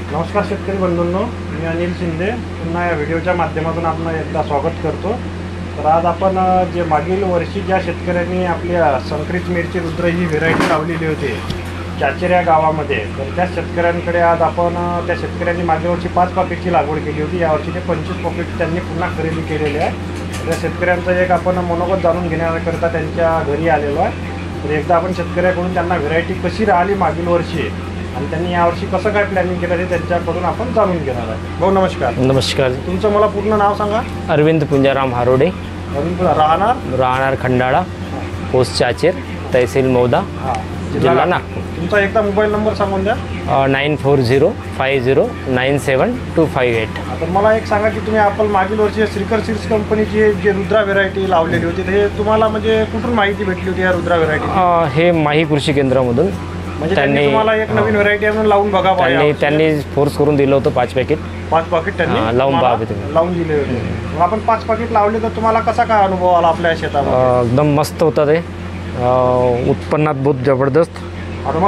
नमस्कार शेतकरी बंधूंनो, मी अनिल शिंदे पुन्हा या व्हिडिओच्या माध्यमातून आपण एकदा स्वागत करतो। तर आज आपण जे मागील वर्षी ज्या शेतकऱ्यांनी आपल्या संकरित मिरची रुद्र ही व्हेरायटी लावलेली होती चाचेर या गावामध्ये, तर त्या शेतकऱ्यांकडे आज आपण त्या शेतकऱ्यांनी मागील वर्षी 5 पॉकेटची लागवड केली होती। यावर्षी ते 25 पॉकेट त्यांनी पुन्हा खरेदी केलेले आहे। त्या शेतकऱ्यांचं एक आपण मनोगत जाणून घेण्याकरता त्यांच्या घरी आलेलो आहे। तर एकदा आपण शेतकऱ्याकडून त्यांना व्हेरायटी कशी राहिली मागील वर्षी आणि त्यांनी यावर्षी कसं काय प्लॅनिंग केलं ते त्यांच्याकडून आपण जाणून घेणार आहे। भाऊ नमस्कार। नमस्कार। तुमचं मला पूर्ण नाव सांगा। अरविंद पुंजाराम हारोडे, राहणार खंडाळा, पोस्ट चाचेर, तहसील मौदा, जिल्हा नागपूर। तुमचा एकदा मोबाईल नंबर सांगून द्या। 9405097258। आता मला एक सांगा की तुम्ही आपण मागील वर्षी श्रीकर सीड्स कंपनीची जे रुद्रा व्हेरायटी लावलेली होती हे तुम्हाला म्हणजे कुठून माहिती भेटली होती या रुद्रा व्हेरायटी? हे माही कृषी केंद्रामधून म्हणजे त्यांनी तुम्हाला एक नवीन व्हेरायटी म्हणून लावून बघा पाहिजे। त्यांनी फोर्स करून दिलं होतं 5 पॅकेट त्यांनी लावून दिले होते। मग आपण 5 पॅकेट लावले तर तुम्हाला कसा काय अनुभव आला आपल्या शेतामध्ये? एकदम मस्त होता ते, उत्पन्नात बहुत जबरदस्त,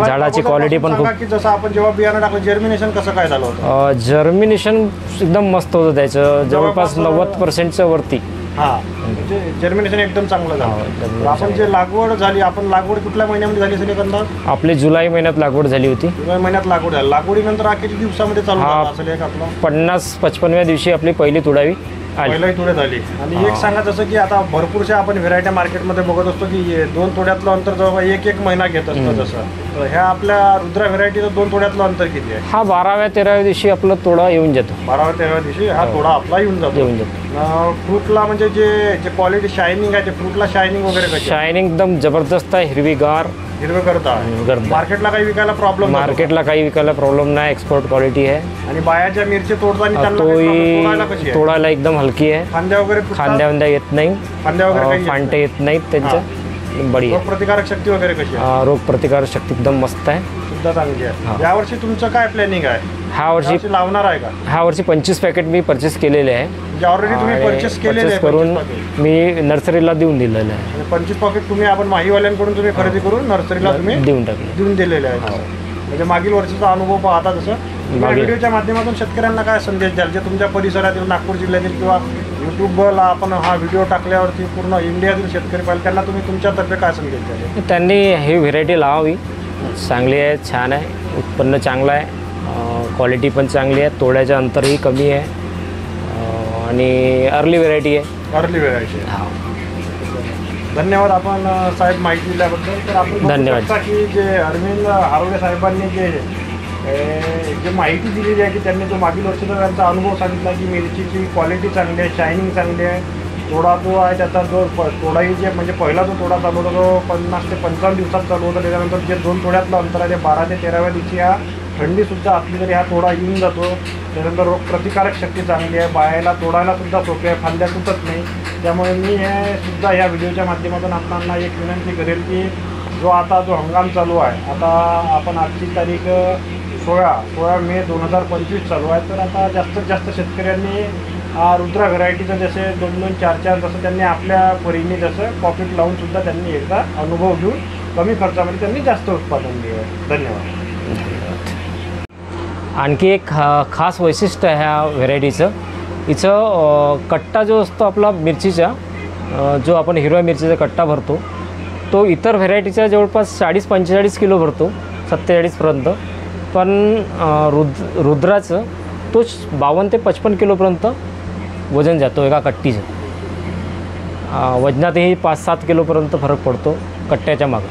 झाडाची क्वालिटी पण खूप। की जसं आपण जेव्हा बियाणं टाकलं जर्मिनेशन कसं काय झालं होतं? जर्मिनेशन एकदम मस्त होतं त्याचं, जवळपास 90%च्या वरती। हां, म्हणजे जर्मिनेशन एकदम चांगलं झालं। आपण जे लागवड झाली, आपण लागवड कुठल्या महिन्यामध्ये झाली असेल एकंदर? आपली जुलै महिन्यात लागवड झाली होती। जुलै महिन्यात लागवड झाली। लागवडीनंतर किती दिवसामध्ये चालू झाला असेल एक आपला? 50-55व्या दिवशी आपली पहिली तुडावी पहिली तुडे झाली। आणि एक सांगा, जसं की आता भरपूरशा आपण व्हेरायटी मार्केटमध्ये बघत असतो की 2 तोड्यातलं अंतर जवळ 1 महिना घेत असतं। जसं तर ह्या आपल्या रुद्रा व्हेरायटीचं 2 तोड्यातलं अंतर किती आहे? हा 12व्या-13व्या दिवशी आपला तोडा येऊन जातो। 12व्या-13व्या दिवशी हा तोडा आपला येऊन जातो। फ्रूटला म्हणजे जे क्वालिटी शायनिंग आहे ते फ्रूटला शायनिंग वगैरे कशी? शायनिंग एकदम जबरदस्त आहे, हिरवीगार करता। मार्केटला काही विकायला प्रॉब्लेम? मार्केटला काही विकायला प्रॉब्लेम नाही, एक्सपोर्ट क्वालिटी आहे। आणि बायाच्या मिरची तोडताना तोडायला एकदम हलकी आहे, फांद्या वगैरे येत नाही, फांटे येत नाहीत त्यांच्या, बढिया। रोग प्रतिकारक शक्ती वगैरे कशी आहे? रोग प्रतिकारक शक्ती एकदम मस्त आहे, सुद्धा चांगली आहे। यावर्षी तुमचं काय प्लॅनिंग आहे? ह्या वर्षी लावणार आहे का? ह्या वर्षी 25 पॅकेट मी परचेस केलेले आहे। ऑलरेडी तुम्ही परचेस केलेले करून मी नर्सरीला देऊन दिलेलं आहे। 25 पॉकेट तुम्ही आपण माहीवाल्यांकडून तुम्ही खरेदी करून नर्सरीला तुम्ही देऊन दिलेले आहे। म्हणजे मागील वर्षाचा अनुभव पाहता तसं व्हिडिओच्या माध्यमातून शेतकऱ्यांना काय संदेश द्याल जे तुमच्या परिसरातील नागपूर जिल्ह्यातील किंवा यूट्यूबला आपण हा व्हिडिओ टाकल्यावरती पूर्ण इंडियातील शेतकरी पाहिजे त्यांना तुम्ही तुमच्यातर्फे काय संदेश द्याल? त्यांनी ही व्हेरायटी लावावी, चांगली आहे, छान आहे, उत्पन्न चांगलं आहे, क्वालिटी पण चांगली आहे, तोड्याचं अंतरही कमी आहे आणि अर्ली व्हेरायटी आहे। हां, धन्यवाद आपण साहेब माहिती दिल्याबद्दल। तर आपण धन्यवाद की जे अरविंद हारोडे साहेबांनी जे माहिती दिलेली आहे की त्यांनी जो मागील वर्षीचा त्यांचा अनुभव सांगितला की मिरचीची क्वालिटी चांगली आहे, शायनिंग चांगली आहे, तोडा जो आहे त्याचा जो तोडाही जे म्हणजे पहिला जो तोडा चालू होता तो 50 ते 55 दिवसात चालू होता। त्याच्यानंतर जे 2 तोड्यातलं अंतर आहे ते 12 ते 13व्या दिवशी हा थंडीसुद्धा असली तरी हा तोडा येऊन जातो। त्यानंतर रोगप्रतिकारक शक्ती चांगली आहे, बायाला तोडायला सुद्धा सोपे आहे, फांद्या तुटत नाही। त्यामुळे मी हे सुद्धा या व्हिडिओच्या माध्यमातून आपणांना एक विनंती करेल की जो हंगाम चालू आहे, आता आपण आजची तारीख 16 मे 2025 चालू आहे। तर आता जास्तीत जास्त शेतकऱ्यांनी रुद्रा व्हेरायटीचं जसे 2-2, 4-4 जसं त्यांनी आपल्या परीने जसं पॉकेट लावून सुद्धा त्यांनी एकदा अनुभव घेऊन कमी खर्चामध्ये त्यांनी जास्त उत्पादन दिलं। धन्यवाद। आणखी एक खास वैशिष्ट्य आहे ह्या व्हेरायटीचं, हिचं कट्टा जो असतो आपला मिरचीचा, जो आपण हिरव्या मिरचीचा कट्टा भरतो तो इतर व्हेरायटीचा जवळपास 40-45 किलो भरतो, 47पर्यंत, पण रुद्राचं तो 52 ते 55 किलोपर्यंत वजन जातो एका कट्टीचं। वजनातही 5-7 किलोपर्यंत फरक पडतो कट्ट्याच्या मागं।